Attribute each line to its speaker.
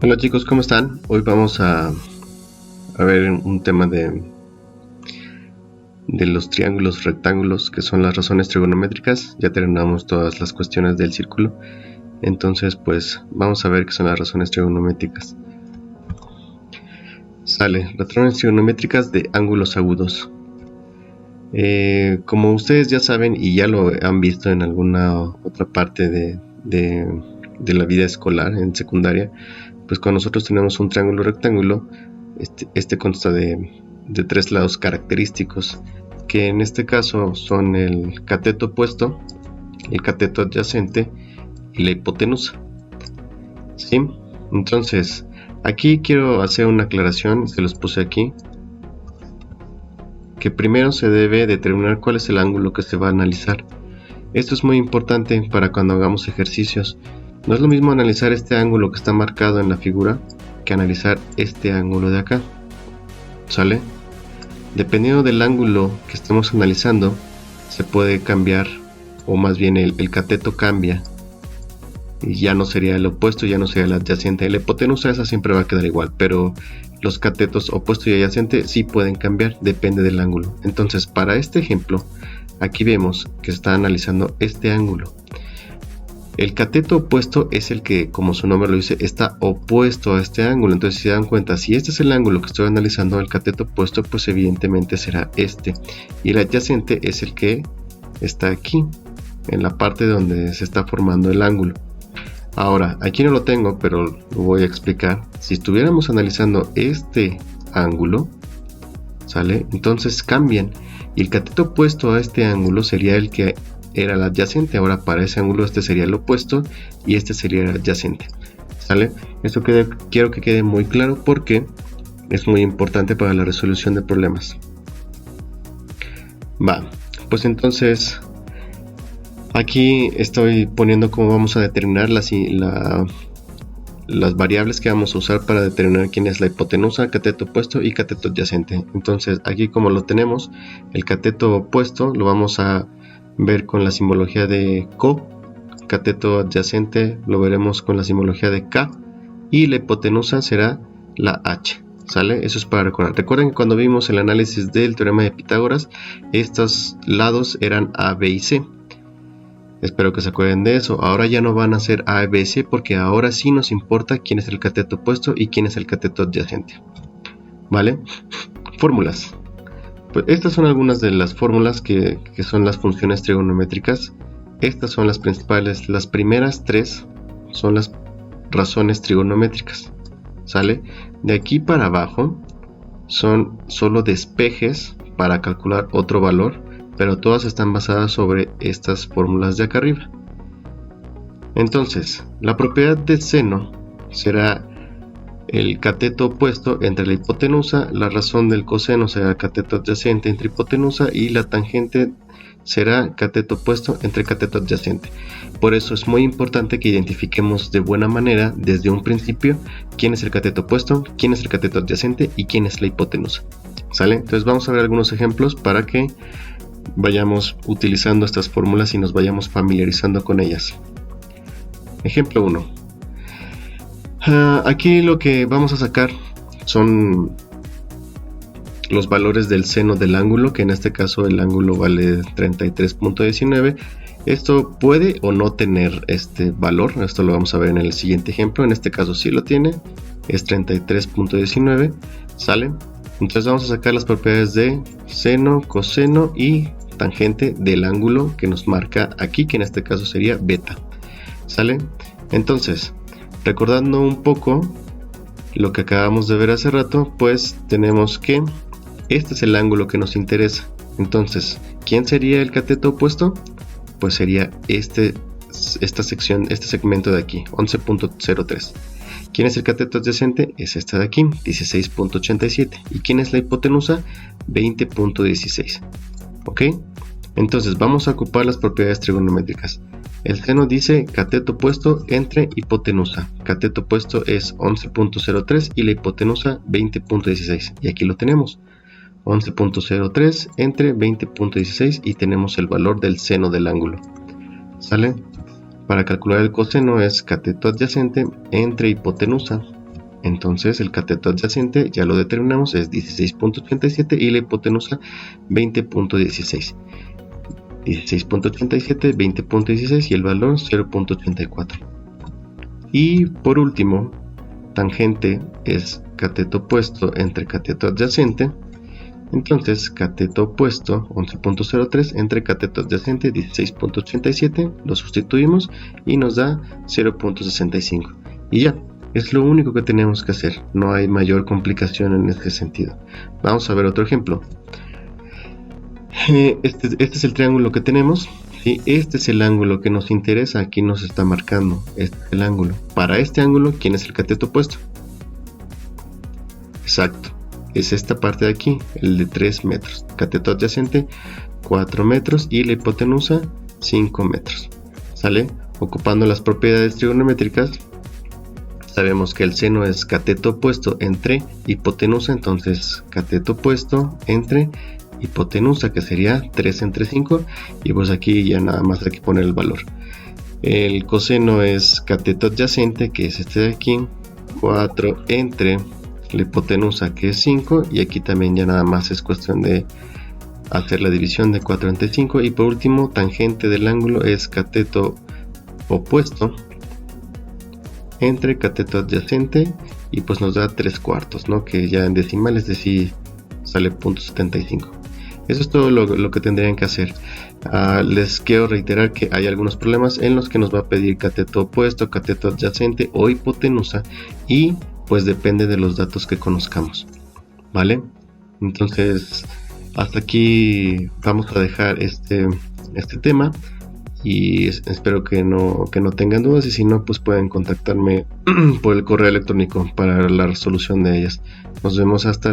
Speaker 1: Hola chicos, ¿cómo están? Hoy vamos a ver un tema de los triángulos rectángulos, que son las razones trigonométricas. Ya terminamos todas las cuestiones del círculo, entonces pues vamos a ver qué son las razones trigonométricas. Las razones trigonométricas de ángulos agudos. Como ustedes ya saben y ya lo han visto en alguna otra parte de la vida escolar en secundaria, pues cuando nosotros tenemos un triángulo rectángulo, este consta de tres lados característicos, que en este caso son el cateto opuesto, el cateto adyacente y la hipotenusa. ¿Sí? Entonces, aquí quiero hacer una aclaración, se los puse aquí, que primero se debe determinar cuál es el ángulo que se va a analizar. Esto es muy importante para cuando hagamos ejercicios. No es lo mismo analizar este ángulo que está marcado en la figura que analizar este ángulo de acá. ¿Sale? Dependiendo del ángulo que estemos analizando, se puede cambiar, o más bien el cateto cambia. Y ya no sería el opuesto, ya no sería el adyacente. La hipotenusa esa siempre va a quedar igual, pero los catetos opuesto y adyacente sí pueden cambiar, depende del ángulo. Entonces, para este ejemplo, aquí vemos que está analizando este ángulo. El cateto opuesto es el que, como su nombre lo dice, está opuesto a este ángulo. Entonces, si se dan cuenta, si este es el ángulo que estoy analizando, el cateto opuesto, pues evidentemente será este. Y el adyacente es el que está aquí, en la parte donde se está formando el ángulo. Ahora, aquí no lo tengo, pero lo voy a explicar. Si estuviéramos analizando este ángulo, ¿sale? Entonces cambian. Y el cateto opuesto a este ángulo sería el que era el adyacente. Ahora para ese ángulo este sería el opuesto y este sería el adyacente. ¿Sale? Esto quiero que quede muy claro porque es muy importante para la resolución de problemas. Pues entonces aquí estoy poniendo cómo vamos a determinar las variables que vamos a usar para determinar quién es la hipotenusa, cateto opuesto y cateto adyacente. Entonces aquí como lo tenemos, el cateto opuesto lo vamos a ver con la simbología de CO, cateto adyacente lo veremos con la simbología de K y la hipotenusa será la H. ¿Sale? Eso es para recordar. Recuerden que cuando vimos el análisis del teorema de Pitágoras, estos lados eran A, B y C. Espero que se acuerden de eso. Ahora ya no van a ser A, B, C porque ahora sí nos importa quién es el cateto opuesto y quién es el cateto adyacente. ¿Vale? Fórmulas. Pues estas son algunas de las fórmulas que son las funciones trigonométricas. Estas son las principales. Las primeras tres son las razones trigonométricas. ¿Sale? De aquí para abajo son solo despejes para calcular otro valor, pero todas están basadas sobre estas fórmulas de acá arriba. Entonces, la propiedad de seno será el cateto opuesto entre la hipotenusa, la razón del coseno será el cateto adyacente entre hipotenusa y la tangente será cateto opuesto entre cateto adyacente. Por eso es muy importante que identifiquemos de buena manera desde un principio quién es el cateto opuesto, quién es el cateto adyacente y quién es la hipotenusa. ¿Sale? Entonces vamos a ver algunos ejemplos para que vayamos utilizando estas fórmulas y nos vayamos familiarizando con ellas. Ejemplo 1. Aquí lo que vamos a sacar son los valores del seno del ángulo, que en este caso el ángulo vale 33.19. Esto puede o no tener este valor, esto lo vamos a ver en el siguiente ejemplo. En este caso sí lo tiene, es 33.19, ¿sale? Entonces vamos a sacar las propiedades de seno, coseno y tangente del ángulo que nos marca aquí, que en este caso sería beta. ¿Sale? Entonces, recordando un poco lo que acabamos de ver hace rato, pues tenemos que este es el ángulo que nos interesa. Entonces, ¿quién sería el cateto opuesto? Pues sería esta sección, este segmento de aquí, 11.03. ¿Quién es el cateto adyacente? Es este de aquí, 16.87. ¿Y quién es la hipotenusa? 20.16. ¿Ok? Entonces vamos a ocupar las propiedades trigonométricas. El seno dice cateto opuesto entre hipotenusa. Cateto opuesto es 11.03 y la hipotenusa 20.16. Y aquí lo tenemos. 11.03 entre 20.16 y tenemos el valor del seno del ángulo. ¿Sale? Para calcular el coseno es cateto adyacente entre hipotenusa Entonces el cateto adyacente ya lo determinamos, es 16.87 y la hipotenusa 20.16. 16.87, 20.16 y el valor 0.84. Y por último, tangente es cateto opuesto entre cateto adyacente. Entonces cateto opuesto 11.03 entre cateto adyacente 16.87, lo sustituimos y nos da 0.65. Y ya, es lo único que tenemos que hacer, no hay mayor complicación en este sentido. Vamos a ver otro ejemplo. Este es el triángulo que tenemos, ¿sí? Este es el ángulo que nos interesa, aquí nos está marcando, este es el ángulo. Para este ángulo, ¿quién es el cateto opuesto? Exacto, es esta parte de aquí, el de 3 metros. Cateto adyacente 4 metros y la hipotenusa 5 metros. ¿Sale? Ocupando las propiedades trigonométricas, sabemos que el seno es cateto opuesto entre hipotenusa, entonces cateto opuesto entre hipotenusa, que sería 3 entre 5, y pues aquí ya nada más hay que poner el valor. El coseno es cateto adyacente, que es este de aquí, 4 entre la hipotenusa, que es 5, y aquí también ya nada más es cuestión de hacer la división de 4 entre 5. Y por último, tangente del ángulo es cateto opuesto entre cateto adyacente, y pues nos da 3/4, ¿no? Que ya en decimales decir sale 0.75. Eso es todo lo que tendrían que hacer. Les quiero reiterar que hay algunos problemas en los que nos va a pedir cateto opuesto, cateto adyacente o hipotenusa, y pues depende de los datos que conozcamos, ¿vale? Entonces hasta aquí vamos a dejar este tema, y espero que no tengan dudas, y si no, pues pueden contactarme por el correo electrónico para la resolución de ellas. Nos vemos hasta